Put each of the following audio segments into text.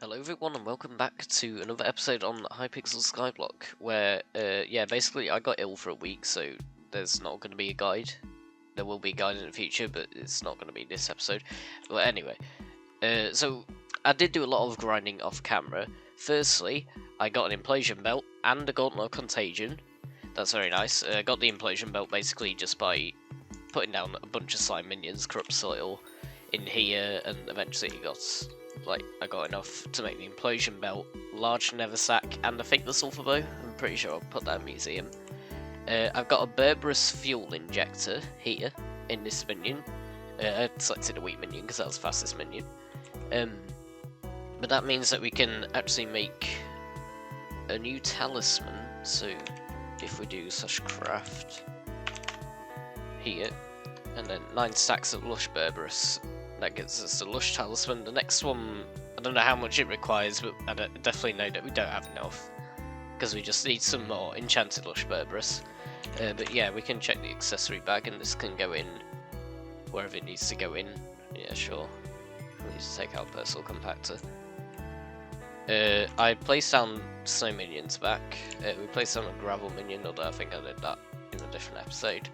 Hello everyone and welcome back to another episode on Hypixel Skyblock, where, basically I got ill for a week, so there's not going to be a guide. There will be a guide in the future, but it's not going to be this episode. Well, anyway, so I did do a lot of grinding off camera. Firstly, I got an implosion belt and a gauntlet of contagion. That's very nice. I got the implosion belt basically just by putting down a bunch of slime minions, corrupt soil in here, and eventually I got enough to make the implosion belt, large nether sack, and I think the sulfur bow. I'm pretty sure I'll put that in museum. I've got a Berberus fuel injector here in this minion. I selected a wheat minion because that was the fastest minion. But that means that we can actually make a new talisman. So if we do such craft here, and then 9 stacks of lush Berberus. That gets us the lush talisman. The next one, I don't know how much it requires, but I definitely know that we don't have enough because we just need some more enchanted lush Berberus. But yeah, we can check the accessory bag, and this can go in wherever it needs to go in. Yeah, sure. We need to take out personal compactor. I placed down snow minions back. We placed down a gravel minion, although I think I did that in a different episode.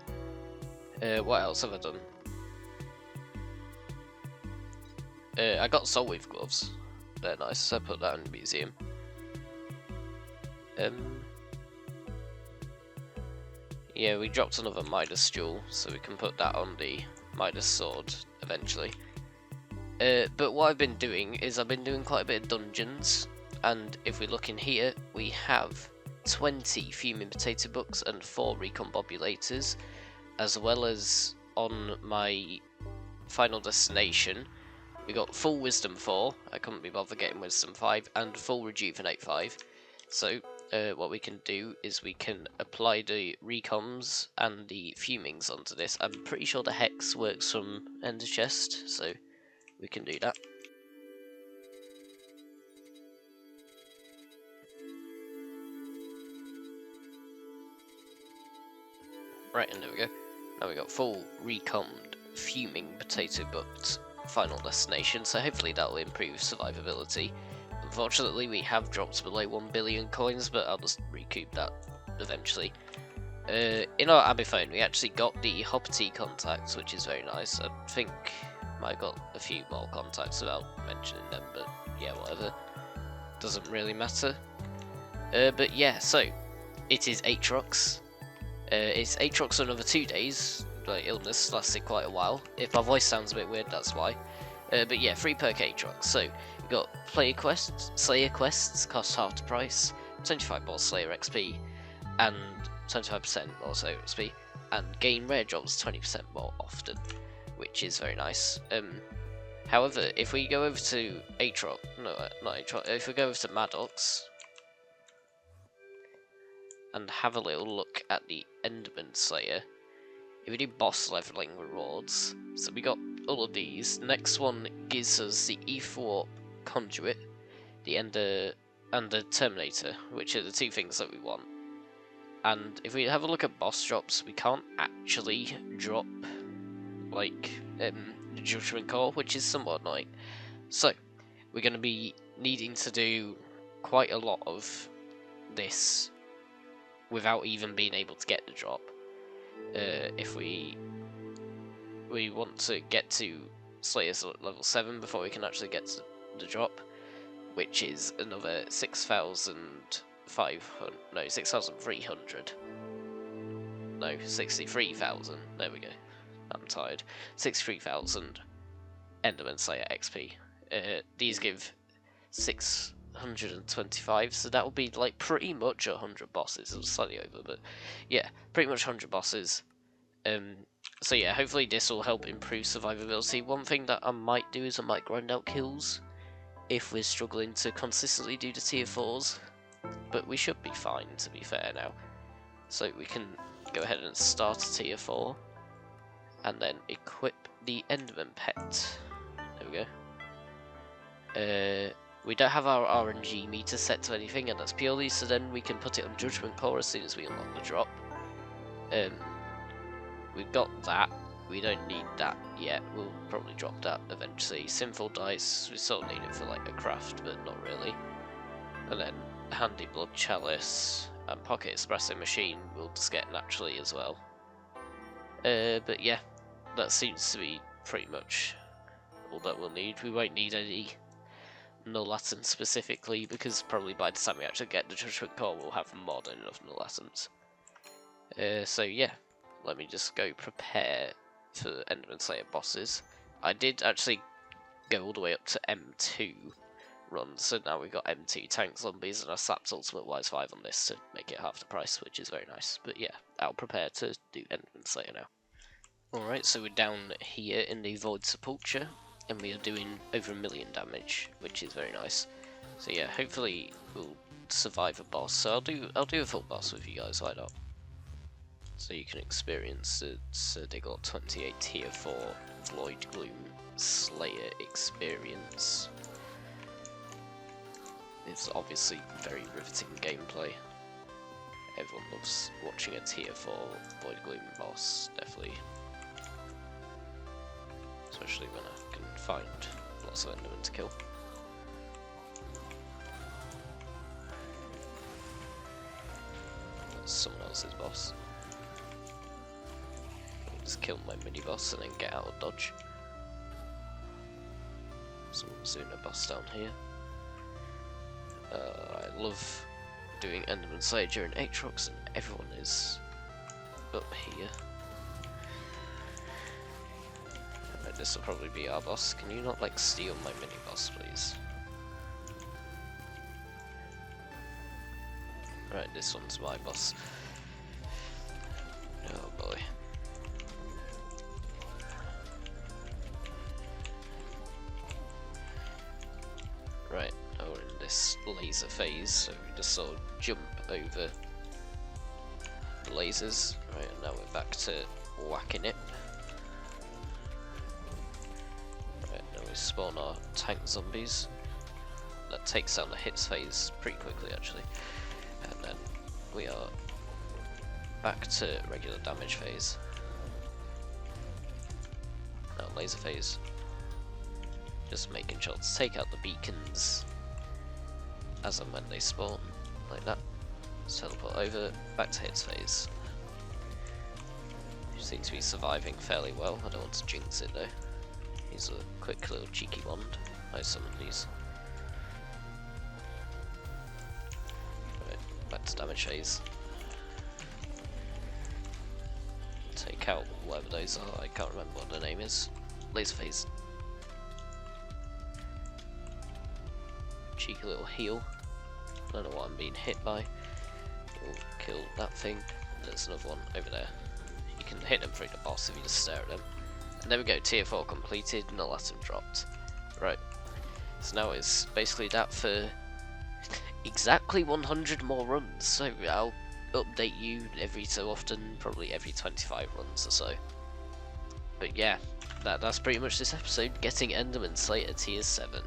What else have I done? I got soulweave gloves. They're nice, so I put that in the museum. Yeah, we dropped another Midas jewel, so we can put that on the Midas sword eventually. But what I've been doing is I've been doing quite a bit of dungeons, and if we look in here, we have 20 fuming potato books and 4 recombobulators, as well as on my final destination. We got full wisdom 4, I couldn't be bothered getting wisdom 5, and full rejuvenate 5. So what we can do is we can apply the recoms and the fumings onto this. I'm pretty sure the hex works from ender chest, so we can do that. Right, and there we go. Now we got full recommed fuming potato booked final destination, so hopefully that will improve survivability. Unfortunately, we have dropped below 1 billion coins, but I'll just recoup that eventually. In our Abbey phone, we actually got the Hopper T contacts, which is very nice. I think I got a few more contacts without mentioning them, but yeah, whatever. Doesn't really matter. But yeah, so it is Aatrox. It's Aatrox for another 2 days. Like, illness lasted quite a while. If my voice sounds a bit weird, that's why. But yeah, 3 perk Aatrox. So we've got player quests, Slayer quests, cost half the price, 25 more Slayer XP, and 25% more Slayer XP, and gain rare drops 20% more often, which is very nice. However, if we go over to Aatrox, no, not Aatrox, if we go over to Maddox and have a little look at the Enderman Slayer. If we do boss leveling rewards, so we got all of these. Next one gives us the E4 Conduit, the Ender, and the Terminator, which are the 2 things that we want. And if we have a look at boss drops, we can't actually drop, like, the Judgment Core, which is somewhat annoying. So, we're going to be needing to do quite a lot of this without even being able to get the drop. If we want to get to Slayer's level 7 before we can actually get to the drop, which is another 6,500, no, 6,300, no, 63,000, there we go, I'm tired, 63,000 Enderman Slayer XP. These give 625, so that will be like pretty much 100 bosses. It was slightly over, but yeah, pretty much 100 bosses. So yeah, hopefully this will help improve survivability. One thing that I might do is I might grind out kills if we're struggling to consistently do the tier 4s, but we should be fine, to be fair now. So we can go ahead and start a tier 4 and then equip the Enderman pet. There we go. We don't have our RNG meter set to anything, and that's purely so then we can put it on Judgment Core as soon as we unlock the drop. We've got that. we don't need that yet. We'll probably drop that eventually. Sinful Dice, we sort of need it for like a craft, but not really. And then Handy Blood Chalice and Pocket Espresso Machine we'll just get naturally as well. But yeah, that seems to be pretty much all that we'll need. We won't need any null atoms specifically, because probably by the time we actually get the Judgment Core we'll have more than enough null atoms. So yeah, let me just go prepare for Enderman Slayer bosses. I did actually go all the way up to M2 runs, so now we've got M2 tank zombies, and I slapped Ultimate Wise 5 on this to make it half the price, which is very nice. But yeah, I'll prepare to do Enderman Slayer now. Alright, so we're down here in the Void Sepulture, and we are doing over 1 million damage, which is very nice. So yeah, hopefully we'll survive a boss. So I'll do a full boss with you guys, why not? So you can experience it. So they got 28 tier 4 Void Gloom Slayer experience. It's obviously very riveting gameplay. Everyone loves watching a tier 4 Void Gloom boss, definitely. Especially when I can find lots of Endermen to kill. That's someone else's boss. I'll just kill my mini boss and then get out of dodge. Someone's doing a boss down here. I love doing Enderman Slayer during Aatrox, and everyone is up here. Right, this will probably be our boss. Can you not like steal my mini boss, please? Right, this one's my boss. Oh boy. Right, now we're in this laser phase, so we just sort of jump over the lasers. Right, and now we're back to whacking it. Right, now we spawn our tank zombies. That takes down the hits phase pretty quickly actually. And then we are back to regular damage phase. Now laser phase. Just making sure to take out the beacons as and when they spawn, like that. Just teleport over, back to hits phase. You seem to be surviving fairly well. I don't want to jinx it though. Use a quick little cheeky wand. I summon these. Right, back to damage phase. Take out whatever those are, I can't remember what the name is. Laser phase. Cheeky little heal. I don't know what I'm being hit by. We'll kill that thing. There's another one over there. You can hit them through the boss if you just stare at them. And there we go, tier 4 completed, null atom dropped. Right. So now it's basically that for exactly 100 more runs. So I'll update you every so often, probably every 25 runs or so. But yeah, that's pretty much this episode, getting Enderman Slayer tier 7.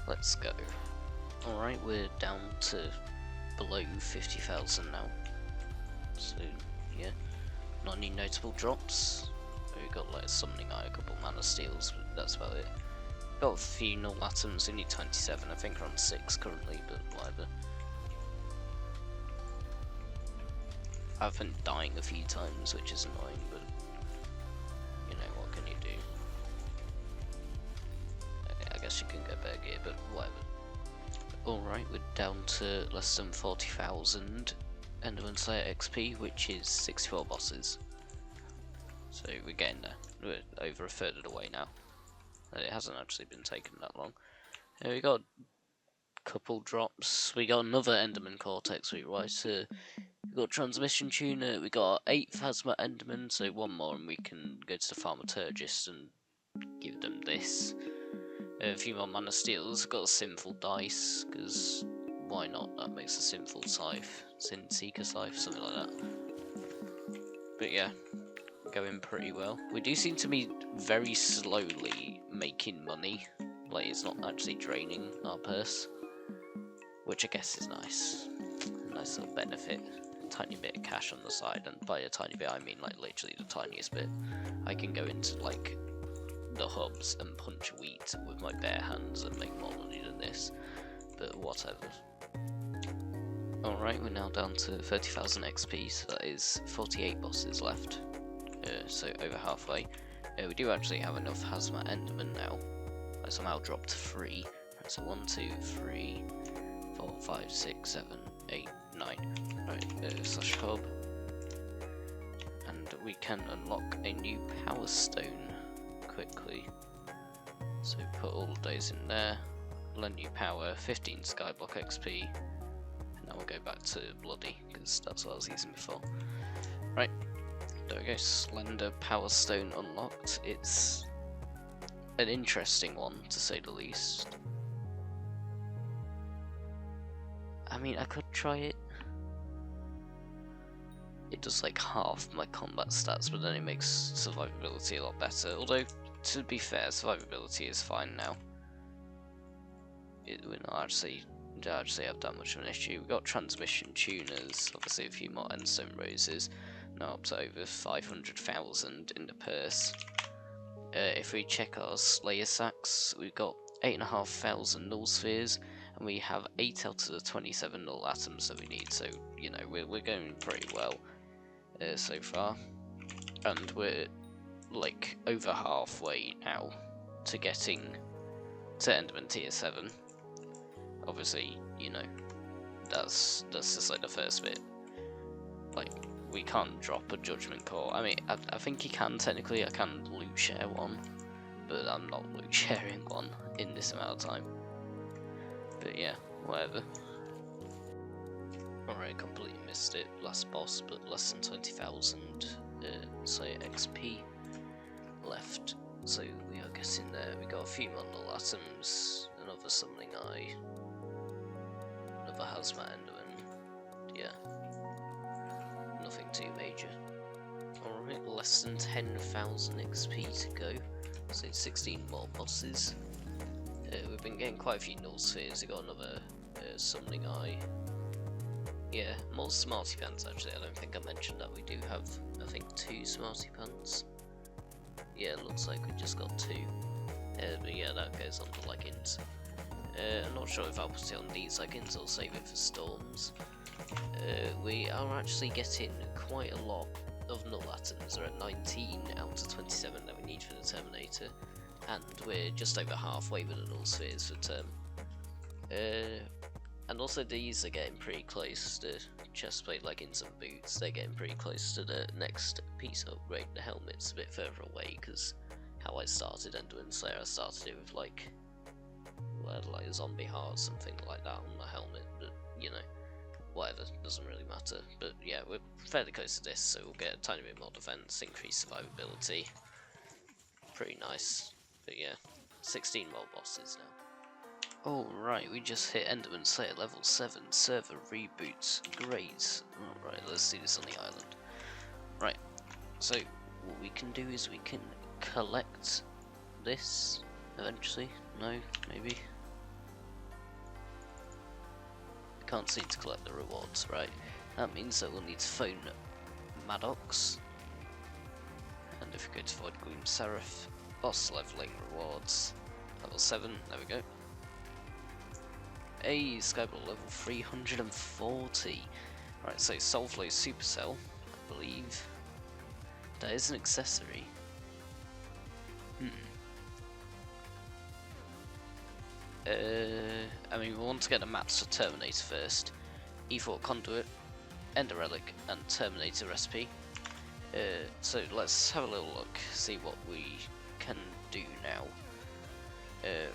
Let's go. Alright, we're down to below 50,000 now. So, yeah. Not any notable drops. We've got like a summoning eye, a couple mana steals, but that's about it. Got a few null atoms, we need 27, I think we're on 6 currently, but whatever. I've been dying a few times, which is annoying, but you know, what can you do? I guess you can get better gear, but whatever. Alright, we're down to less than 40,000 Enderman Slayer XP, which is 64 bosses. So we're getting there. We're over a third of the way now. And it hasn't actually been taken that long. We got a couple drops. We got another Enderman Cortex rewriter. We got Transmission Tuner. We got 8 Phasma Enderman, so one more and we can go to the Thaumaturgist and give them this. A few more mana steals, got a Sinful Dice, because why not? That makes a Sinful Scythe, Sin Seeker Scythe, something like that. But yeah, going pretty well. We do seem to be very slowly making money, like it's not actually draining our purse, which I guess is nice. A nice little benefit a tiny bit of cash on the side, and by a tiny bit I mean like literally the tiniest bit, I can go into like the hubs and punch wheat with my bare hands and make more money than this, but whatever. Alright, we're now down to 30,000 XP, so that is 48 bosses left, so over halfway. We do actually have enough Hazmat Enderman now. I somehow dropped 3. Right, so 1, 2, 3, 4, 5, 6, 7, 8, 9. Right, slash hub. And we can unlock a new power stone quickly. So put all of those in there. Lend new power, 15 Skyblock XP. And now we'll go back to Bloody, because that's what I was using before. Right. There we go, Slender Power Stone unlocked. It's an interesting one, to say the least. I mean, I could try it. It does like half my combat stats, but then it makes survivability a lot better. Although, to be fair, survivability is fine now. We're not actually have that much of an issue. We've got transmission tuners, obviously a few more endstone roses. Now up to over 500,000 in the purse. If we check our Slayer sacks, we've got 8,500 null spheres, and we have 8 out of the 27 null atoms that we need. So you know we're going pretty well so far, and we're like over halfway now to getting to Enderman tier 7. Obviously, you know that's just like the first bit. Like, we can't drop a judgment core. I mean, I think you can technically. I can loot share one, but I'm not loot sharing one in this amount of time. But yeah, whatever. Alright, completely missed it. Last boss, but less than 20,000 XP left. So we are getting there. We got a few more null atoms, another summoning eye, another hazmat enderman. Yeah. Nothing too major. Alright, less than 10,000 XP to go, so 16 more bosses. We've been getting quite a few null spheres. We got another summoning eye. Yeah, more smarty pants actually. I don't think I mentioned that we do have, I think, 2 smarty pants. Yeah, it looks like we just got 2. But yeah, that goes on the leggings. I'm not sure if I'll put it on these leggings or save it for storms. We are actually getting quite a lot of null atoms. We're at 19 out of 27 that we need for the Terminator, and we're just over halfway with the null spheres for term. And also these are getting pretty close to chestplate, leggings and boots. They're getting pretty close to the next piece of upgrade. The helmet's a bit further away because how I started Enderman Slayer, I started it with like a zombie heart, something like that on the helmet, but you know, whatever, doesn't really matter. But yeah, we're fairly close to this, so we'll get a tiny bit more defense, increase survivability. Pretty nice. But yeah, 16 more bosses now. Alright, we just hit Enderman Slayer level 7, server reboots, great. Alright, let's do this on the island. Right, so what we can do is we can collect this eventually. No, maybe. Can't seem to collect the rewards, right? That means that we'll need to phone Maddox. And if we go to Void Gleam Seraph, boss leveling rewards, level 7, there we go. A Skyblock level 340. Right, so Soulflow Supercell, I believe. That is an accessory. I mean, we want to get the maps for Terminator first. E4 Conduit, Ender Relic, and Terminator Recipe. So let's have a little look, see what we can do now.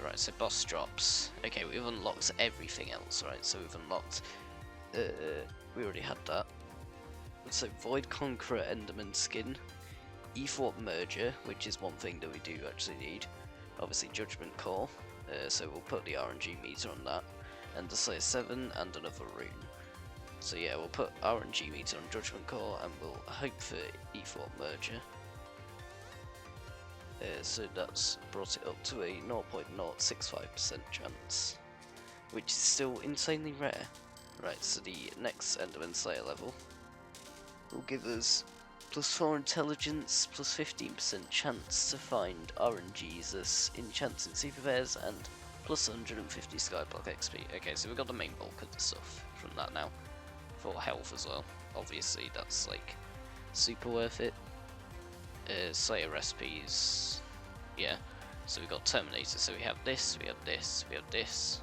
Right, so boss drops. Okay, we've unlocked everything else, right? So we've unlocked... we already had that. So Void Conqueror Enderman skin, E4 Merger, which is one thing that we do actually need. Obviously Judgment Core. So we'll put the RNG meter on that, and the Slayer 7 and another rune. So yeah, we'll put RNG meter on Judgment Core and we'll hope for E4 Merger. So that's brought it up to a 0.065% chance, which is still insanely rare. Right, so the next Enderman Slayer level will give us +4 intelligence, +15% chance to find RNGs in chancing super bears, and +150 Skyblock XP. Okay, so we've got the main bulk of the stuff from that now. For health as well. Obviously, that's like super worth it. Slayer recipes, yeah. So we've got Terminator, so we have this, we have this, we have this.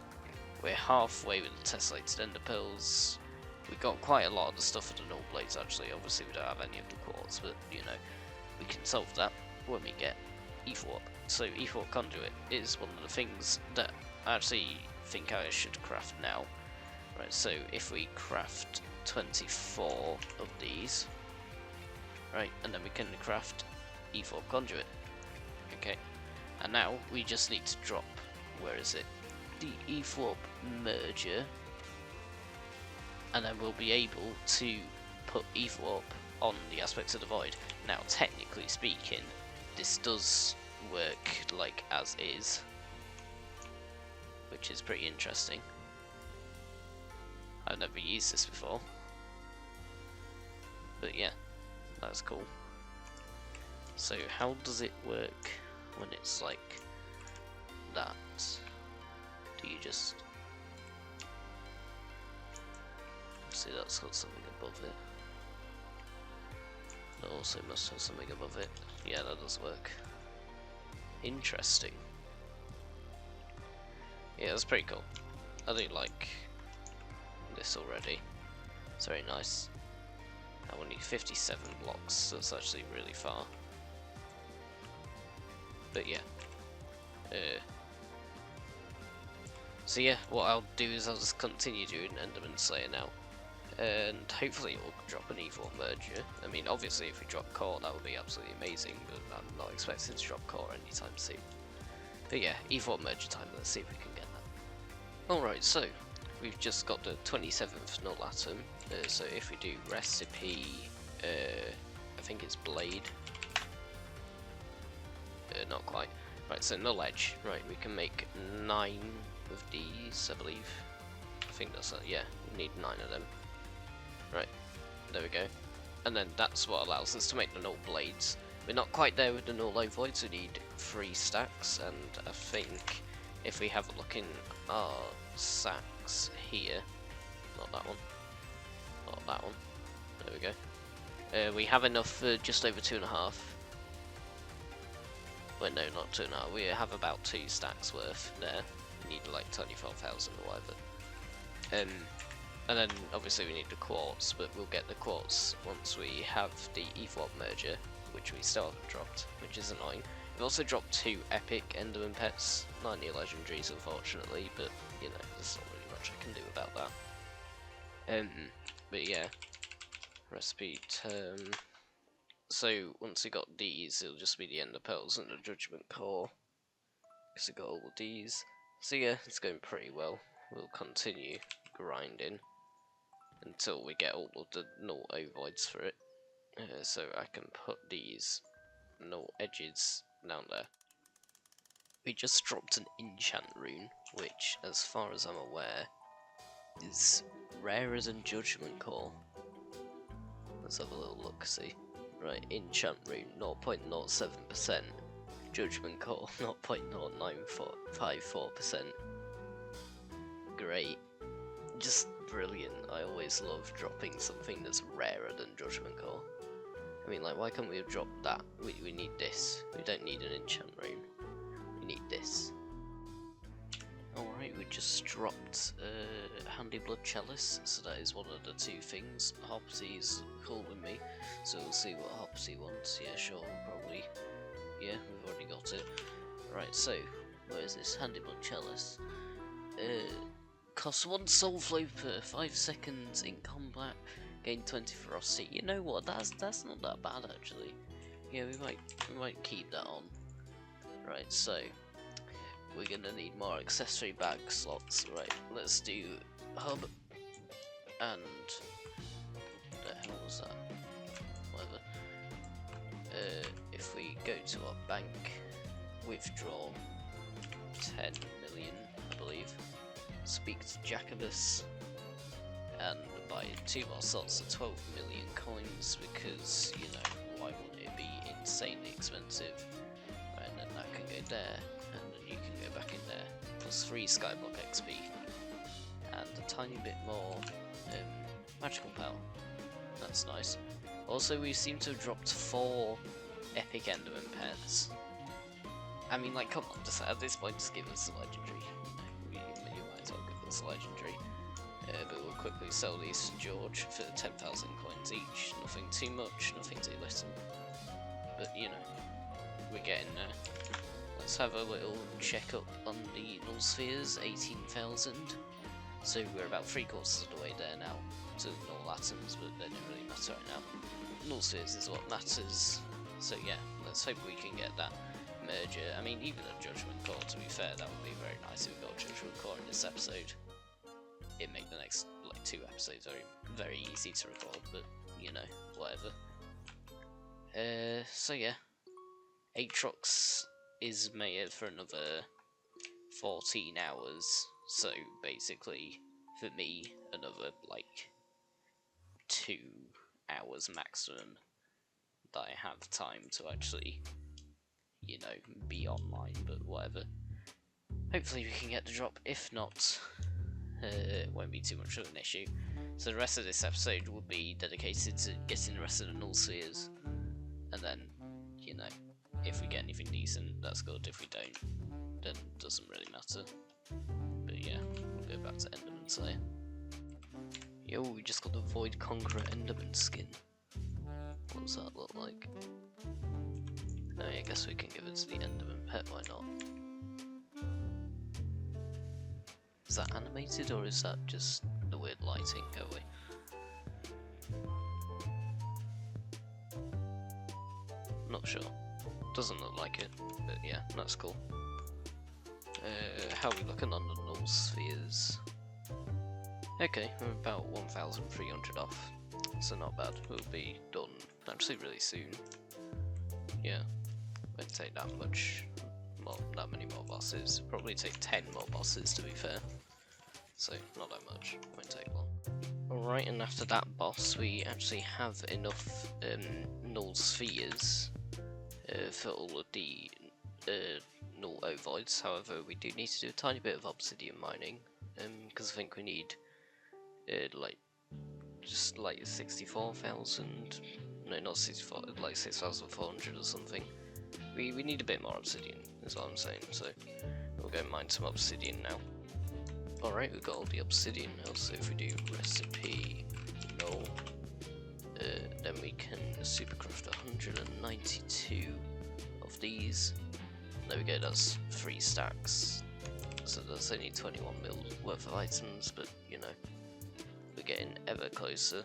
We're halfway with the tessellated ender pearls. We've got quite a lot of the stuff for the null blades actually. Obviously we don't have any of the quartz, but you know, we can solve that when we get E4. So E4 conduit is one of the things that I actually think I should craft now. Right, so if we craft 24 of these, right, and then we can craft E4 conduit. Okay, and now we just need to drop, where is it? The E4 merger, and then we'll be able to put E4 on the aspects of the void. Now, technically speaking, this does work like as is, which is pretty interesting. I've never used this before, but yeah, that's cool. So how does it work when it's like that? Do you just see that's got something above it? That also must have something above it. Yeah, that does work. Interesting. Yeah, that's pretty cool. I do like this already. It's very nice. I will need 57 blocks, so it's actually really far. But yeah. So yeah, what I'll do is I'll just continue doing Enderman Slayer now. And hopefully it will drop an E4 merger. I mean, obviously if we drop core, that would be absolutely amazing, but I'm not expecting to drop core anytime soon. But yeah, E4 merger time, let's see if we can get that. Alright, so we've just got the 27th null atom. So if we do recipe, I think it's blade. Not quite. Right, so null edge. Right, we can make 9 of these, I believe. I think that's it. Yeah, we need 9 of them. Right, there we go. And then that's what allows us to make the null blades. We're not quite there with the null ovoids. We need 3 stacks, and I think if we have a look in our sacks here, not that one, not that one. There we go. We have enough for just over 2.5. Wait, no, not 2.5. We have about 2 stacks worth there. We need like 24,000 or whatever. And then obviously we need the quartz, but we'll get the quartz once we have the E4 merger, which we still haven't dropped, which is annoying. We've also dropped 2 epic Enderman pets, not any legendaries unfortunately, but you know, there's not really much I can do about that. But yeah, recipe term. So once we got these, it'll just be the ender pearls and the judgment core, because we got all of these. So yeah, it's going pretty well. We'll continue grinding until we get all of the null ovoids for it. So I can put these null edges down there. We just dropped an enchant rune, which, as far as I'm aware, is rarer than judgment core. Let's have a little look, see. Right, enchant rune 0.07%, judgment core 0.0954%. Great. Just brilliant. I always love dropping something that's rarer than judgment core. I mean, like, why can't we have dropped that? We need this. We don't need an enchant rune. We need this. Alright, we just dropped Handy Blood Chalice, so that is one of the 2 things. Hopsy's calling me, so we'll see what Hopsy wants. Yeah, sure, probably. Yeah, we've already got it. Right, so, where is this Handy Blood Chalice? Costs 1 soul flow per 5 seconds in combat, gain 20 ferocity. You know what, that's not that bad actually. Yeah, we might keep that on. Right, so we're gonna need more accessory bag slots. Right, let's do hub and the hell was that? Whatever. If we go to our bank, withdraw 10 million, I believe. Speak to Jacobus. and buy 2 more slots at 12 million coins, because, you know, why wouldn't it be insanely expensive? And then that can go there, and then you can go back in there, plus 3 Skyblock XP, and a tiny bit more magical power. That's nice. Also, we seem to have dropped 4 epic Enderman pets. I mean, like, come on, just at this point, just give us a legendary. You might as well give us a legendary. But we'll quickly sell these to George for 10,000 coins each. Nothing too much, nothing too little. But, you know, we're getting there. Let's have a little check up on the null spheres, 18,000. So we're about 3/4 of the way there now to null atoms, but they don't really matter right now. Null spheres is what matters. So yeah, let's hope we can get that merger. I mean, even a Judgment Core, to be fair, that would be very nice if we got a Judgment Core in this episode. It'd make the next, like, 2 episodes very easy to record, but, you know, whatever. So yeah, Aatrox is mated for another 14 hours, so basically, for me, another, like, 2 hours maximum that I have time to actually, you know, be online, but whatever. Hopefully we can get the drop. If not, it won't be too much of an issue. So the rest of this episode will be dedicated to getting the rest of the null spheres, and then, you know, if we get anything decent, that's good. If we don't, then it doesn't really matter. But yeah, we'll go back to Enderman Slayer. Yo, we just got the Void Conqueror Enderman skin. What does that look like? Oh yeah, I guess we can give it to the Enderman pet, why not? Is that animated, or is that just the weird lighting? Go away. Not sure. Doesn't look like it, but yeah, that's cool. How are we looking on the null spheres? Okay, we're about 1,300 off, so not bad. We'll be done actually really soon. Yeah, won't take that much, that many more bosses. Probably take 10 more bosses, to be fair. So not that much. Won't take long. Alright, and after that boss, we actually have enough null spheres for all of the null ovoids. However, we do need to do a tiny bit of obsidian mining, because I think we need just like 64,000. No, not 64. Like 6,400 or something. We need a bit more obsidian, is what I'm saying. So we'll go mine some obsidian now. Alright, we've got all the obsidian now. So if we do recipe null, then we can supercraft 192 of these. There we go, that's 3 stacks. So that's only 21 mil worth of items, but you know, we're getting ever closer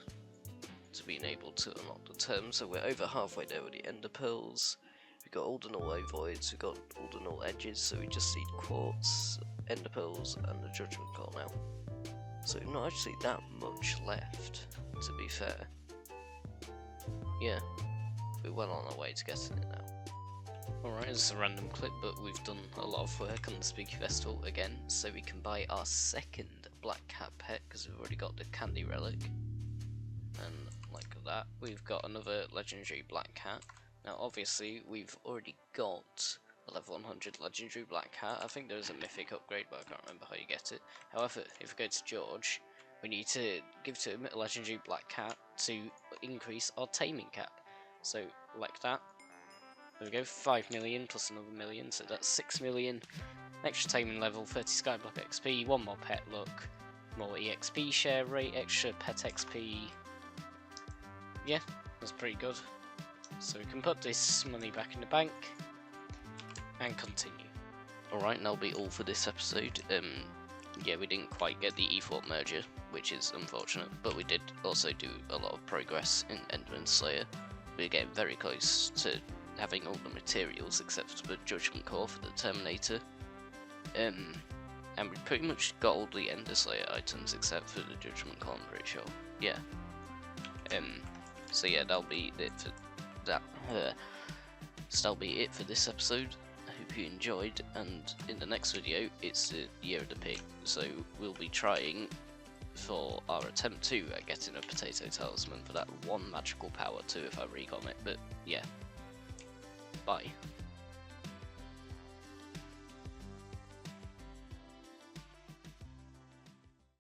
to being able to unlock the term. So we're over halfway there with the ender pearls. We've got all the null ovoids, we've got all the null edges, so we just need quartz, ender pearls, and the judgment core now. So we've not actually that much left, to be fair. Yeah, we're well on our way to getting it now. Alright, it's a random clip, but we've done a lot of work on the Spooky Festival again, so we can buy our second black cat pet, because we've already got the candy relic. And like that, we've got another legendary black cat. Now obviously, we've already got a level 100 legendary black cat. I think there's a mythic upgrade, but I can't remember how you get it. However, if we go to George, we need to give to him a legendary black cat to increase our taming cap. So, like that. There we go, 5 million plus another million, so that's 6 million. Extra taming level, 30 Skyblock XP, 1 more pet luck, more EXP share rate, extra pet XP. Yeah, that's pretty good. So we can put this money back in the bank and continue. Alright, and that'll be all for this episode. Yeah, we didn't quite get the E4 merger, which is unfortunate, but we did also do a lot of progress in Enderman Slayer. We're getting very close to having all the materials except for the Judgment Core for the Terminator. And we pretty much got all the Ender Slayer items except for the Judgment Core, I'm pretty sure. Yeah. So yeah, that'll be it for that. So that'll be it for this episode. I hope you enjoyed, and in the next video it's the Year of the Pig, so we'll be trying for our attempt to getting a potato talisman for that one magical power too if I recon it. But yeah, bye.